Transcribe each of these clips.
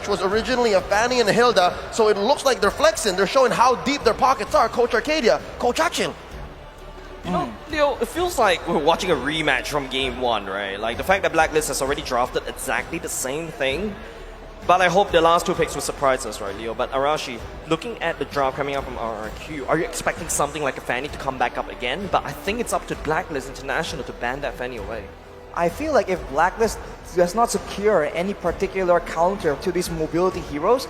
was originally a Fanny and a Hilda, so it looks like they're flexing. They're showing how deep their pockets are. Coach Arcadia, Coach Action. You know, Leo, it feels like we're watching a rematch from Game 1, right? Like the fact that Blacklist has already drafted exactly the same thing. But I hope the last two picks will surprise us, right, Leo? But Arashi, looking at the draft coming up from RRQ, are you expecting something like a Fanny to come back up again? But I think it's up to Blacklist International to ban that Fanny away. I feel like if Blacklist does not secure any particular counter to these mobility heroes,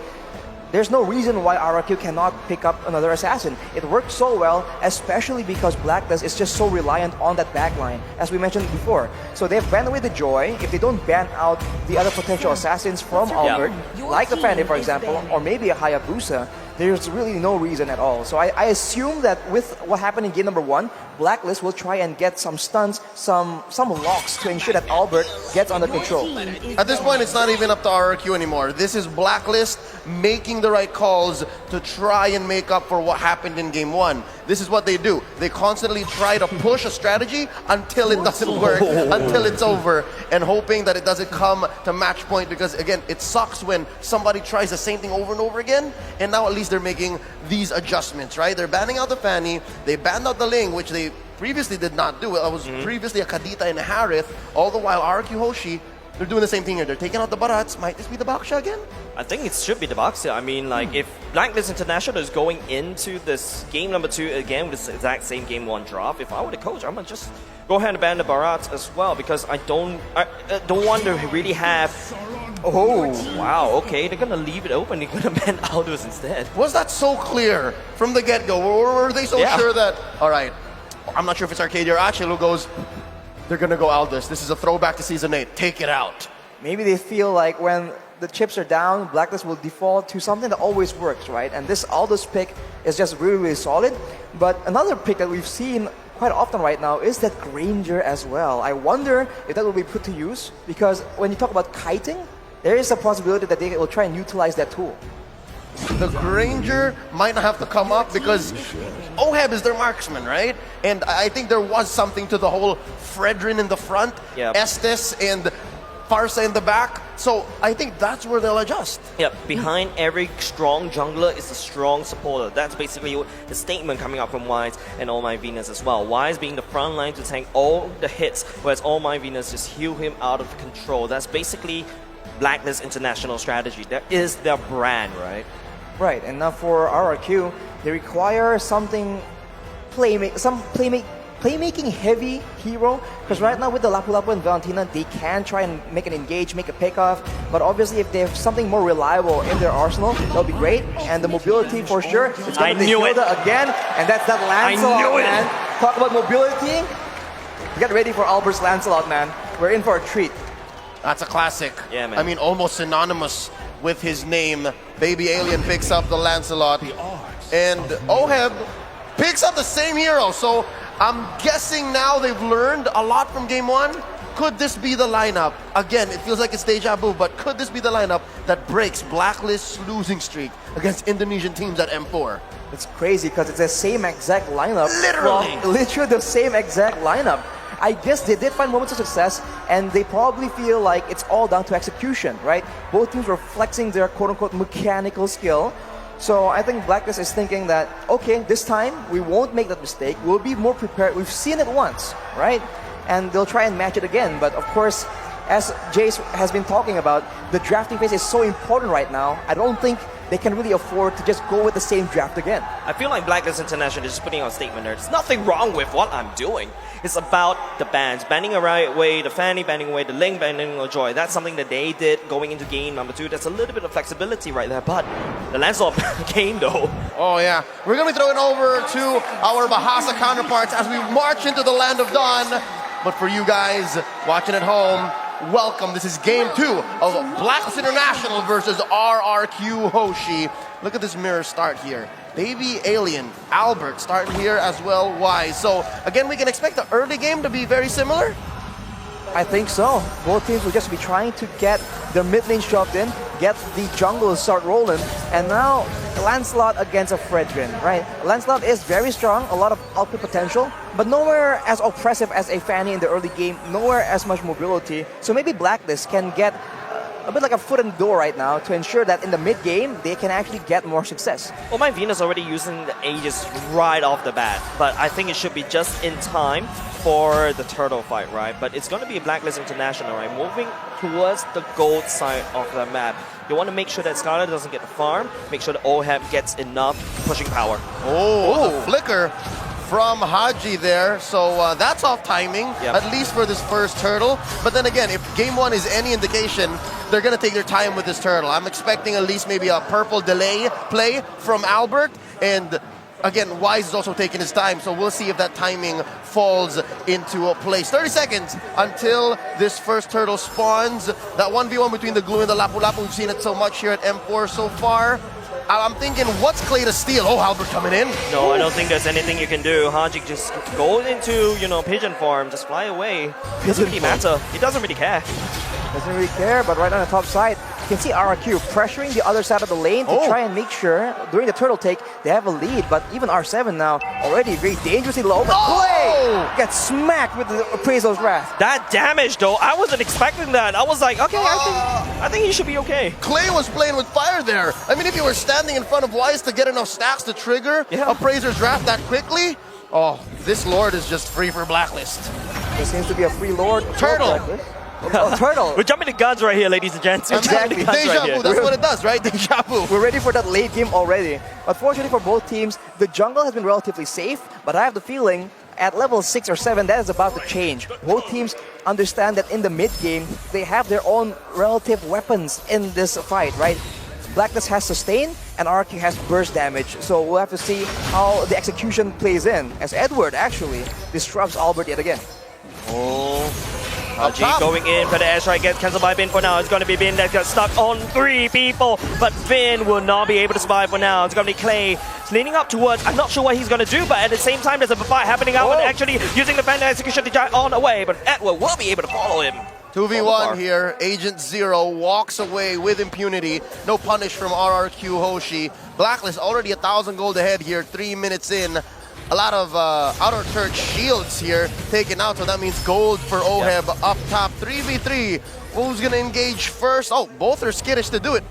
there's no reason why RRQ cannot pick up another assassin. It worked so well, especially because Blacklist is just so reliant on that backline, as we mentioned before. So they've banned away the Joy. If they don't ban out the other potential assassins from Albert, like the Fanny, for example, or maybe a Hayabusa, there's really no reason at all. So I assume that with what happened in game number 1, Blacklist will try and get some stunts, some locks to ensure that Albert gets under control. At this point, it's not even up to RRQ anymore. This is Blacklist making the right calls to try and make up for what happened in game 1. This is what they do. They constantly try to push a strategy until it doesn't work, until it's over, and hoping that it doesn't come to match point, because again, it sucks when somebody tries the same thing over and over again, and now at least they're making these adjustments, right? They're banning out the Fanny, they banned out the Ling, which they previously did not do. It was previously a Kadita and a Harith, all the while RRQ HOSHI, they're doing the same thing here. They're taking out the Barats. Might this be the Baksha again? I think it should be the Baksha. I mean, like, if Blacklist International is going into this game number 2 again with this exact same game 1 draft, if I were the coach, I'm gonna just go ahead and ban the Barats as well, because I don't want to really have. Oh, wow, okay, they're gonna leave it open. They're gonna ban Aldous instead. Was that so clear from the get-go? Were they so sure that, all right, I'm not sure if it's Arcadia or Achille who goes, they're gonna go Aldous. This is a throwback to Season 8. Take it out. Maybe they feel like when the chips are down, Blacklist will default to something that always works, right? And this Aldous pick is just really, really solid. But another pick that we've seen quite often right now is that Granger as well. I wonder if that will be put to use, because when you talk about kiting, there is a possibility that they will try and utilize that tool. The Granger might not have to come up because Oheb is their marksman, right? And I think there was something to the whole Fredrin in the front, Estes and Farsa in the back. So I think that's where they'll adjust. Yep, behind every strong jungler is a strong supporter. That's basically the statement coming out from Wise and All Might Venus as well. Wise being the front line to tank all the hits, whereas All Might Venus just heal him out of control. That's basically Blacklist International strategy. That is their brand, right? Right, and now for RRQ, they require something playmaking heavy hero, because right now with the Lapu Lapu and Valentina, they can try and make an engage, make a pickoff, but obviously if they have something more reliable in their arsenal, that'll be great. And the mobility for sure, it's going to be Hilda again, and that's that Lancelot, man. Talk about mobility. Get ready for Albert's Lancelot, man. We're in for a treat. That's a classic. Yeah, man. I mean, almost synonymous with his name. Baby Alien picks up the Lancelot, and Oheb picks up the same hero. So I'm guessing now they've learned a lot from game 1. Could this be the lineup? Again, it feels like it's deja vu, but could this be the lineup that breaks Blacklist's losing streak against Indonesian teams at M4? It's crazy because it's the same exact lineup. Literally. Literally the same exact lineup. I guess they did find moments of success, and they probably feel like it's all down to execution, right? Both teams were flexing their quote-unquote mechanical skill. So I think Blacklist is thinking that, okay, this time we won't make that mistake. We'll be more prepared. We've seen it once, right? And they'll try and match it again. But of course, as Jace has been talking about, the drafting phase is so important right now. I don't think they can really afford to just go with the same draft again. I feel like Blacklist International is just putting out a statement there. There's nothing wrong with what I'm doing. It's about the bans. Banning away the Fanny, banning away the Ling, banning away Joy. That's something that they did going into game number 2. There's a little bit of flexibility right there. But the Lancelot game though. Oh yeah. We're going to be throwing over to our Bahasa counterparts as we march into the land of dawn. But for you guys watching at home, welcome. This is game 2 of Blacklist International versus RRQ HOSHI. Look at this mirror start here. Baby Alien, Albert starting here as well, Wise. So again, we can expect the early game to be very similar? I think so. Both teams will just be trying to get their mid lane shoved in, get the jungle to start rolling, and now Lancelot against a Fredrin, right? Lancelot is very strong, a lot of output potential, but nowhere as oppressive as a Fanny in the early game, nowhere as much mobility. So maybe Blacklist can get a bit like a foot in the door right now to ensure that in the mid game they can actually get more success. Well, my Venus already using the Aegis right off the bat, but I think it should be just in time for the turtle fight, right? But it's going to be a Blacklist International, right? Moving towards the gold side of the map. You want to make sure that Scarlet doesn't get the farm, make sure that OHEB gets enough pushing power. Oh, the flicker from HOSHI there, so that's off timing, at least for this first turtle. But then again, if game one is any indication, they're going to take their time with this turtle. I'm expecting at least maybe a purple delay play from Albert, and again, Wise is also taking his time, so we'll see if that timing falls into place. 30 seconds until this first turtle spawns. That 1v1 between the Glue and the Lapu Lapu, we've seen it so much here at M4 so far. I'm thinking, what's Clay to steal? Oh, Albert coming in. No, I don't think there's anything you can do. HOSHI just go into, pigeon form, just fly away. It doesn't really matter. He doesn't really care. Doesn't really care, but right on the top side, you can see RRQ pressuring the other side of the lane to try and make sure during the turtle take they have a lead. But even R7 now already very dangerously low. But Clay gets smacked with the Appraisal's Wrath. That damage though, I wasn't expecting that. I was like, okay, I think he should be okay. Clay was playing with fire there. I mean, if you were standing in front of Wise to get enough stacks to trigger Appraiser's Wrath that quickly, oh, this Lord is just free for Blacklist. There seems to be a free Lord. Turtle. Turtle. We're jumping the guns right here, ladies and gents. Exactly. Deja vu, that's what it does, right? Deja vu. We're ready for that late game already. But fortunately for both teams, the jungle has been relatively safe, but I have the feeling at level 6 or 7, that is about to change. Both teams understand that in the mid game, they have their own relative weapons in this fight, right? Blacklist has sustain and RRQ has burst damage, so we'll have to see how the execution plays in, as Edward actually disrupts Albert yet again. HOSHI going in for the airstrike, gets cancelled by Bin for now. It's going to be Bin that got stuck on 3 people, but Bin will not be able to survive for now. It's going to be Clay leaning up towards, I'm not sure what he's going to do, but at the same time there's a fight happening out and actually using the Phantom Execution to drive on away, but Edward will be able to follow him. 2v1 here, Agent Zero walks away with impunity. No punish from RRQ HOSHI. Blacklist already 1,000 gold ahead here, 3 minutes in. A lot of outer church shields here taken out, so that means gold for OHEB up top. 3v3. Who's going to engage first? Oh, both are skittish to do it.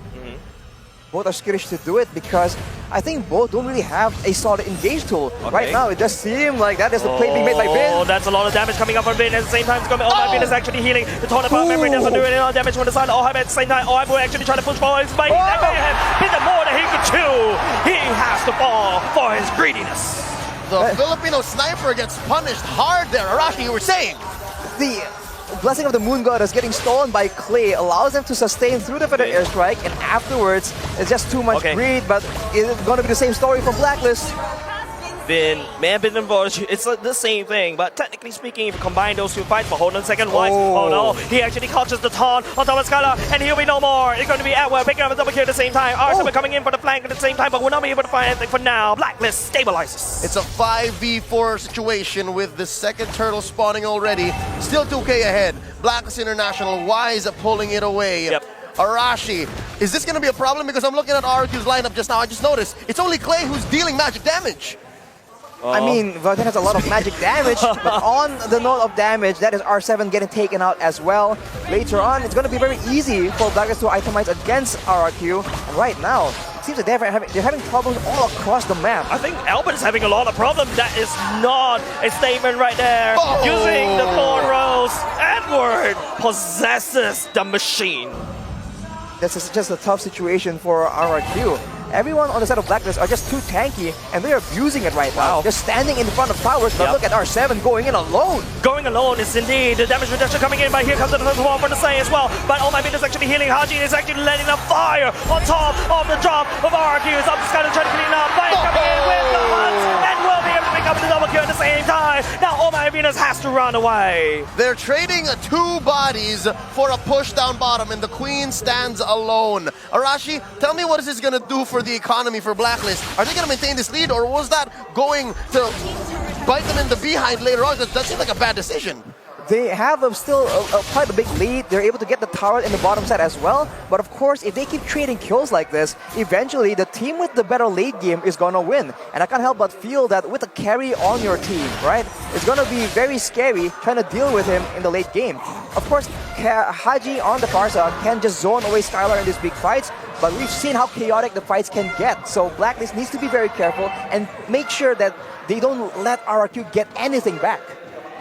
Both are skittish to do it because I think both don't really have a solid engage tool. Right now, it just seems like that is the play being made by Bin. Oh, that's a lot of damage coming up from Bin. At the same time, it's going to be, my Bin is actually healing. The Tornado Power Memory doesn't do any other damage from the side. OHEB at the same time, OHEB will actually try to push forward. But that may have been more than he could chew. He has to fall for his greediness. The Filipino sniper gets punished hard there. Arashi, you were saying. The Blessing of the Moon Goddess getting stolen by Clay allows them to sustain through the Feather Airstrike, and afterwards, it's just too much greed, but it's going to be the same story for Blacklist. Bin, may have been involved. It's the same thing, but technically speaking, if you combine those two fights, but hold on a second, Wise. Oh no, he actually catches the taunt on top of Skylar, and he'll be no more. It's going to be Edward picking up a double kill at the same time. R7 coming in for the flank at the same time, but we're not able to find anything for now. Blacklist stabilizes. It's a 5v4 situation with the second turtle spawning already. Still 2k ahead. Blacklist International, Wise pulling it away. Arashi, is this going to be a problem? Because I'm looking at RRQ's lineup just now. I just noticed it's only Clay who's dealing magic damage. I mean, Valden has a lot of magic damage, but on the note of damage, that is R7 getting taken out as well. Later on, it's going to be very easy for Blacklist to itemize against RRQ. And right now, it seems like they're having problems all across the map. I think Albert is having a lot of problems. That is not a statement right there. Using the Thorn Rose, Edward possesses the machine. This is just a tough situation for RRQ. Everyone on the side of Blacklist are just too tanky, and they're abusing it right now. They're standing in front of towers, but look at R7 going in alone. Going alone is indeed the damage reduction coming in, but here comes the wall from the side as well. But oh my goodness, actually healing. HOSHI is actually letting a fire on top of the drop of RRQ. It's up to Skyler trying to clean up. But coming in with the hunt, and will be able to pick up the double kill at the same time. Now Oh My Venus has to run away. They're trading 2 bodies for a push down bottom, and the Queen stands alone. Arashi, tell me what is this going to do for the economy for Blacklist? Are they going to maintain this lead, or was that going to bite them in the behind later on? That seems like a bad decision. they have still quite a big lead. They're able to get the tower in the bottom side as well. But of course, if they keep trading kills like this, eventually the team with the better late game is gonna win. And I can't help but feel that with a carry on your team, right, it's gonna be very scary trying to deal with him in the late game. Of course, HOSHI on the far side can just zone away Skylar in these big fights, but we've seen how chaotic the fights can get. So Blacklist needs to be very careful and make sure that they don't let RRQ get anything back.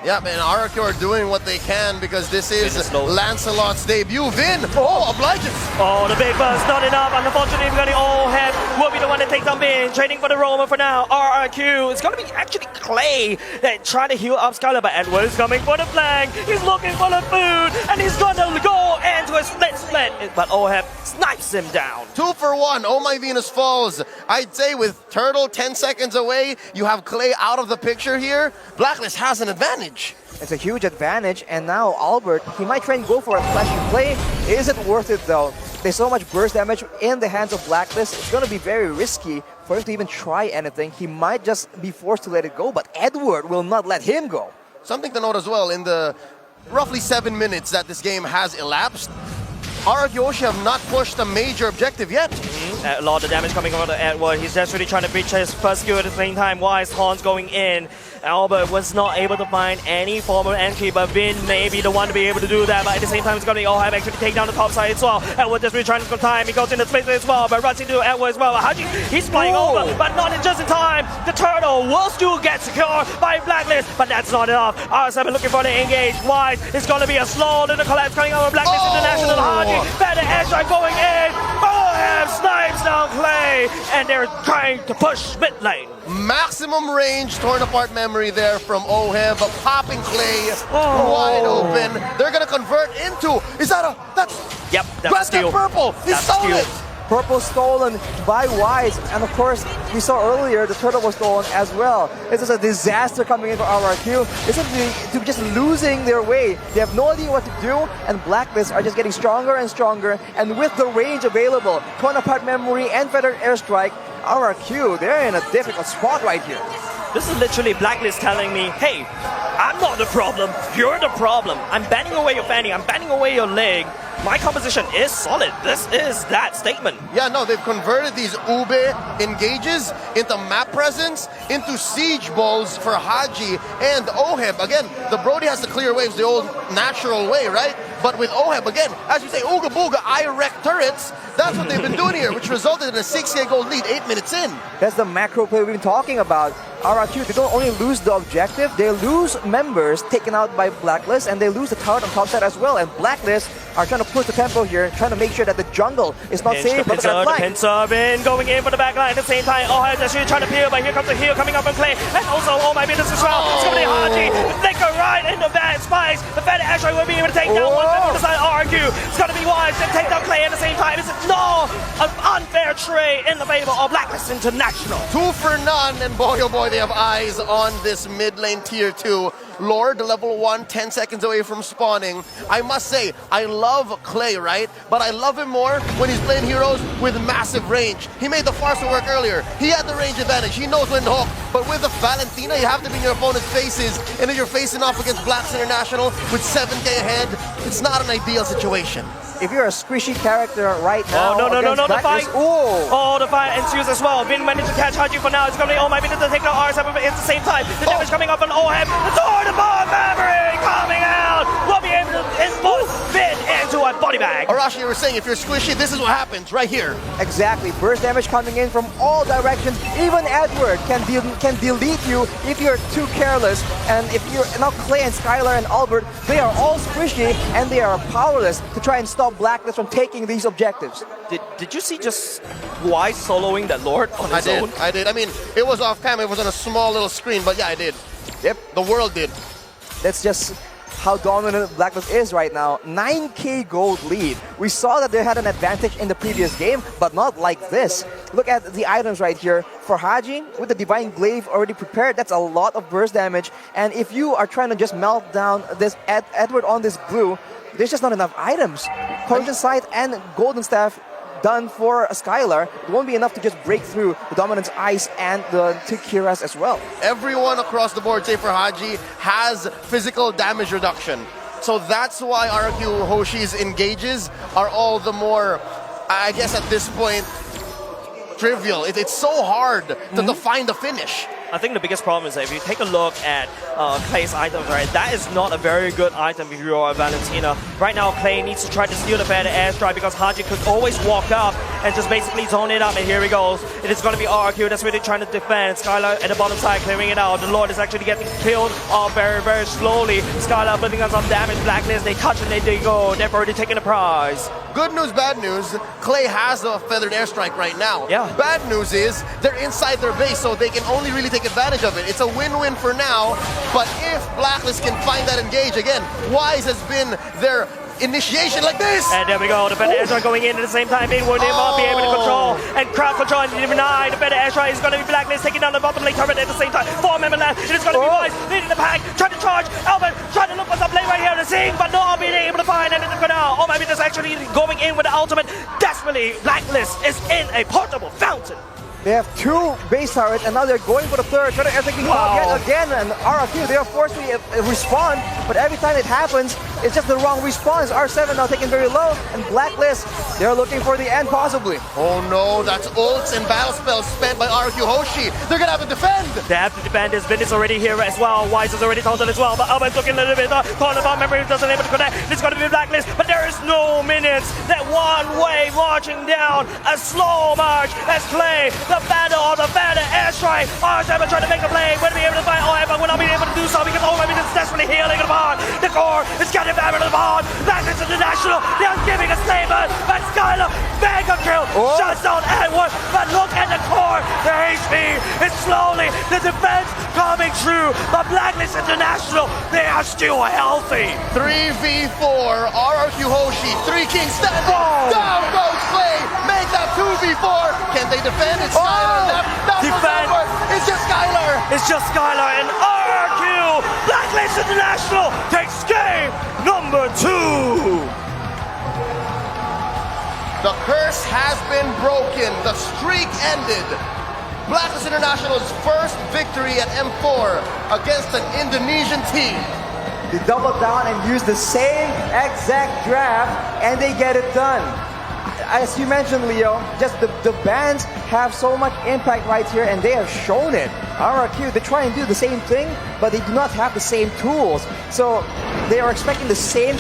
Yeah, man, RRQ are doing what they can because this is Lancelot's debut. Vin, obliges. Oh, the big burst, not enough. Unfortunately, we're going to all have will be the one that takes on Vin. Trading for the Roman for now. RRQ. It's going to be actually Clay that trying to heal up Skylar, but Edward is coming for the flank. He's looking for the food, and he's going to go into a split. But Oheb snipes him down. 2 for 1. Oh my Venus falls. I'd say with Turtle 10 seconds away, you have Clay out of the picture here. Blacklist has an advantage. It's a huge advantage, and now Albert, he might try and go for a flash play. Is it worth it though? There's so much burst damage in the hands of Blacklist. It's going to be very risky for him to even try anything. He might just be forced to let it go, but Edward will not let him go. Something to note as well, in the roughly 7 minutes that this game has elapsed, RRQ have not pushed a major objective yet. A lot of damage coming out of Edward. He's just really trying to breach his first skill at the same time. Wise Horns going in. Albert was not able to find any form of entry, but Vin may be the one to be able to do that. But at the same time, it's going to be all have actually take down the top side as well. Edward just really trying to time. He goes into space as well, but runs into Edward as well. HOSHI, he's flying over, but not in just in time. The turtle will still get secured by Blacklist, but that's not enough. R7 looking for the engage. Wise, it's going to be a slow little collapse coming out of Blacklist International. HOSHI, better airstrike going in. Snipes down Clay, and they're trying to push mid lane. Maximum range, torn apart memory there from Oheb, popping Clay wide open. They're gonna convert into, is that a, that's, yep, grab that's that purple, he stole it. Purple stolen by Wise, and of course, we saw earlier the turtle was stolen as well. This is a disaster coming in for RRQ. This is to just losing their way. They have no idea what to do, and Blacklist are just getting stronger and stronger, and with the range available, torn apart memory and feathered airstrike, RRQ, they're in a difficult spot right here. This is literally Blacklist telling me, hey, I'm not the problem, you're the problem. I'm banning away your fanny, I'm banning away your leg. My composition is solid. This is that statement. Yeah, no, they've converted these Ube engages into map presence, into siege balls for HOSHI and Oheb. Again, the Brody has to clear waves the old natural way, right? But with Oheb, again, as you say, Ooga Booga, I wreck turrets. That's what they've been doing here, which resulted in a 6K gold lead 8 minutes in. That's the macro play we've been talking about. RRQ, they don't only lose the objective, they lose members taken out by Blacklist, and they lose the tower on top side as well. And Blacklist are trying to push the tempo here, trying to make sure that the jungle is not safe. The pincer in, going in for the back line at the same time. Oh, just really trying to peel, but here comes the heal coming up from Clay. And also, oh my goodness as well. It's going to be HOSHI. They go right into that spikes. The Fed actually will be able to take down one member on the side of RRQ. It's going to be Wise and take down Clay at the same time. It's an unfair trade in the favor of Blacklist International. 2 for none, and boy oh boy, they have eyes on this mid lane tier 2. Lord, level 1, 10 seconds away from spawning. I must say, I love Clay, right? But I love him more when he's playing heroes with massive range. He made the Farsa work earlier. He had the range advantage. He knows when to hook. But with the Valentina, you have to be in your opponent's faces. And if you're facing off against Blacks International with 7K ahead, it's not an ideal situation. If you're a squishy character right now, no, the fight. Oh, the fight ensues as well. Vin managed to catch HOSHI for now. It's going to be, oh my goodness, to take down R7, but at the same time, the damage coming up on Oheb. The sword of memory coming out. We'll be able to input Vin into a body bag. Arashi, you were saying if you're squishy, this is what happens right here. Exactly. Burst damage coming in from all directions. Even Edward can delete you if you're too careless. And if you're now Clay and Skylar and Albert, they are all squishy and they are powerless to try and stop Blacklist from taking these objectives. Did you see just Wise soloing that Lord on his own? I did. I mean, it was off cam. It was on a small little screen, but yeah, I did. Yep. The world did. That's just how dominant Blacklist is right now. 9K gold lead. We saw that they had an advantage in the previous game, but not like this. Look at the items right here. For HOSHI, with the Divine Glaive already prepared, that's a lot of burst damage. And if you are trying to just melt down this Edward on this blue, there's just not enough items. Poison Sight and Golden Staff done for Skylar. It won't be enough to just break through the Dominance Ice and the Tikiras as well. Everyone across the board, say for HOSHI, has physical damage reduction. So that's why RRQ Hoshi's engages are all the more, I guess at this point, trivial. It's so hard to find the finish. I think the biggest problem is that if you take a look at Clay's items, right, that is not a very good item if you are Valentina. Right now, Clay needs to try to steal the better airstrike because HOSHI could always walk up and just basically zone it up. And here he goes. It is going to be RRQ that's really trying to defend. Skylar at the bottom side clearing it out. The Lord is actually getting killed very, very slowly. Skylar putting on some damage. Blacklist, they touch and they go. They've already taken the prize. Good news, bad news. Clay has a feathered airstrike right now. Yeah. Bad news is they're inside their base, so they can only really take advantage of it. It's a win-win for now, but if Blacklist can find that engage again, Wise has been their initiation like this. And there we go. The better airstrike going in at the same time. It would not be able to control. And crowd control and deny. The better airstrike is going to be Blacklist taking down the bottom lane turret at the same time. 4-member left. It is going to be Wise leading the pack. Trying to charge. Albert trying to look for some play right here to sing, but not being able to find anything for now. Oh my goodness, actually going in with the ultimate. Desperately, Blacklist is in a portable fountain. They have 2 base turrets, and now they're going for the third. Trying to execute yet again, and RRQ, they are forced to respond, but every time it happens, it's just the wrong response. R7 now taken very low, and Blacklist, they're looking for the end possibly. Oh no, that's ults and battle spells spent by RRQ Hoshi. They're gonna have to defend. They have to defend. His Vin is already here as well. Wise is already taunted as well, but Alban's looking a little bit. Corner bomb memory doesn't able to connect. It's going to be Blacklist, but there is no minutes. That one way marching down, a slow march as Clay, the battle of the better airstrike. R7 trying to make a play. Will be able to find Evan will not be able to do so because Evan is desperately healing the bond. The core is getting back to the bond. Blacklist International, they are giving a statement, but Skylar, mega kill, shuts down Edward, but look at the core. The HP is slowly, the defense coming through, but Blacklist International, they are still healthy. 3v4, RRQ Hoshi, 3 Kings standing. Down goes Clay. Make that 2v4. Can they defend? It's Skylar left. Defend. It's just Skylar. It's just Skylar and RRQ. Blacklist International takes game number 2. The curse has been broken. The streak ended. Blacklist International's first victory at M4 against an Indonesian team. They double down and use the same exact draft, and they get it done. As you mentioned, Leo, just the bans have so much impact right here, and they have shown it. RRQ, they try and do the same thing, but they do not have the same tools. So they are expecting the same